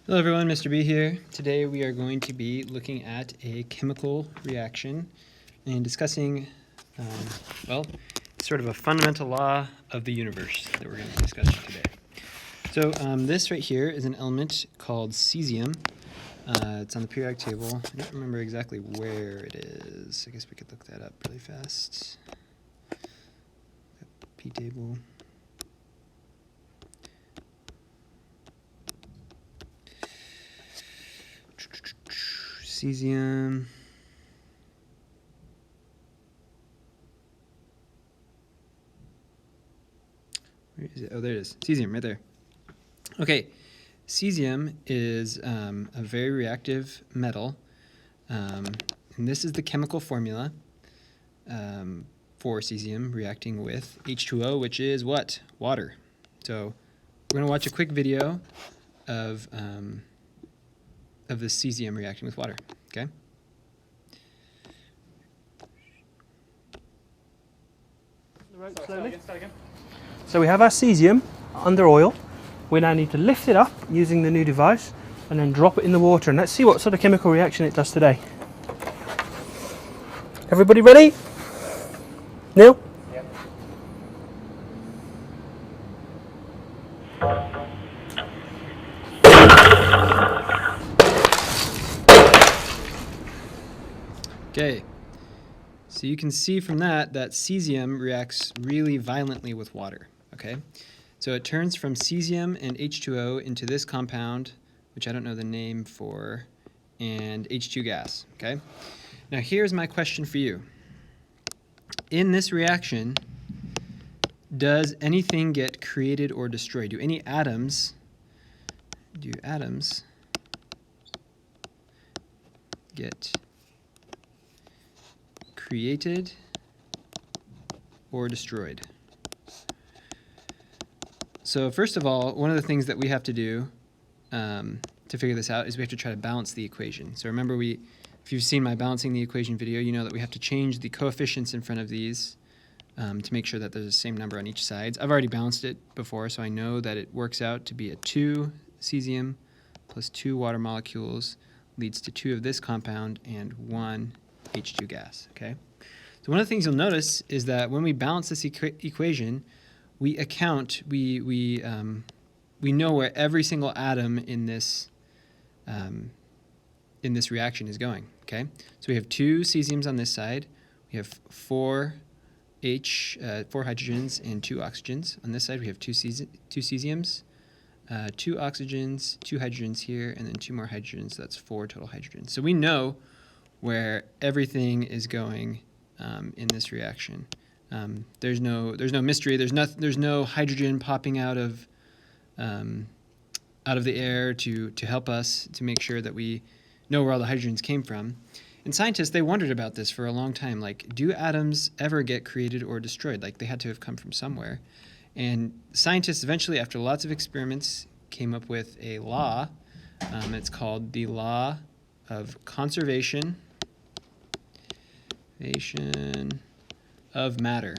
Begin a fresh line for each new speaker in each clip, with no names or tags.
Hello everyone, Mr. B here. Today we are going to be looking at a chemical reaction and discussing, sort of a fundamental law of the universe that we're going to discuss today. So this right here is an element called cesium. It's on the periodic table. I don't remember exactly where it is. I guess we could look that up really fast. P table. Cesium. Where is it? Oh, there it is. Cesium, right there. Okay, cesium is a very reactive metal, and this is the chemical formula for cesium reacting with H2O, which is what? Water. So we're going to watch a quick video of the cesium reacting with water. Okay.
So we have our cesium under oil. We now need to lift it up using the new device and then drop it in the water, and let's see what sort of chemical reaction it does today. Everybody ready? Neil?
Yep.
Okay, so you can see from that cesium reacts really violently with water, okay? So it turns from cesium and H2O into this compound, which I don't know the name for, and H2 gas, okay? Now here's my question for you. In this reaction, does anything get created or destroyed? Do atoms get created or destroyed? So first of all, one of the things that we have to do to figure this out is we have to try to balance the equation. So remember, if you've seen my balancing the equation video, you know that we have to change the coefficients in front of these to make sure that there's the same number on each side. I've already balanced it before, so I know that it works out to be a 2 cesium plus 2 water molecules leads to 2 of this compound and 1 H2 gas, okay? So one of the things you'll notice is that when we balance this equation, we know where every single atom in this reaction is going, okay? So we have 2 cesiums on this side. We have 4 hydrogens and 2 oxygens. On this side, we have 2 cesiums, 2 oxygens, 2 hydrogens here, and then 2 more hydrogens. So that's 4 total hydrogens. So we know where everything is going in this reaction. There's no mystery. There's no hydrogen popping out of the air to help us to make sure that we know where all the hydrogens came from. And scientists, they wondered about this for a long time. Like, do atoms ever get created or destroyed? Like, they had to have come from somewhere. And scientists eventually, after lots of experiments, came up with a law. It's called the law of conservation of matter.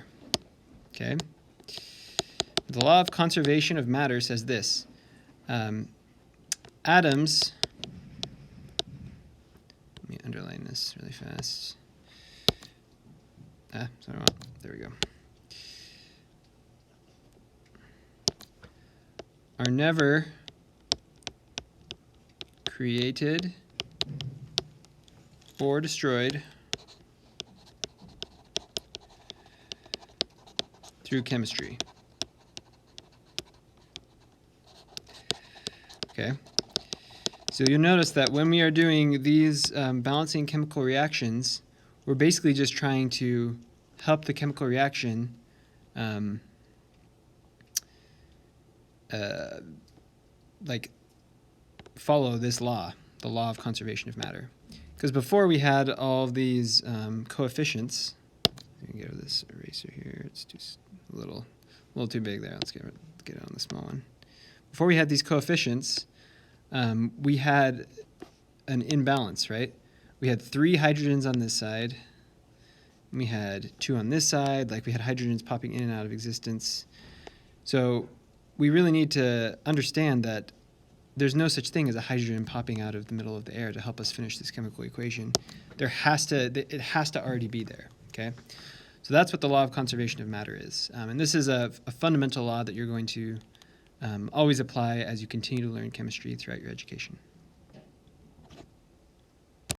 Okay? The law of conservation of matter says this. Atoms, let me underline this really fast. There we go. Are never created or destroyed through chemistry. Okay, so you'll notice that when we are doing these balancing chemical reactions, we're basically just trying to help the chemical reaction follow this law, the law of conservation of matter. Because before we had all of these coefficients. Let me get rid of this eraser here. It's just a little too big there. Let's get it on the small one. Before we had these coefficients, we had an imbalance, right? We had 3 hydrogens on this side. And we had 2 on this side. Like, we had hydrogens popping in and out of existence. So we really need to understand that there's no such thing as a hydrogen popping out of the middle of the air to help us finish this chemical equation. It has to already be there, okay? So that's what the law of conservation of matter is. And this is a fundamental law that you're going to always apply as you continue to learn chemistry throughout your education.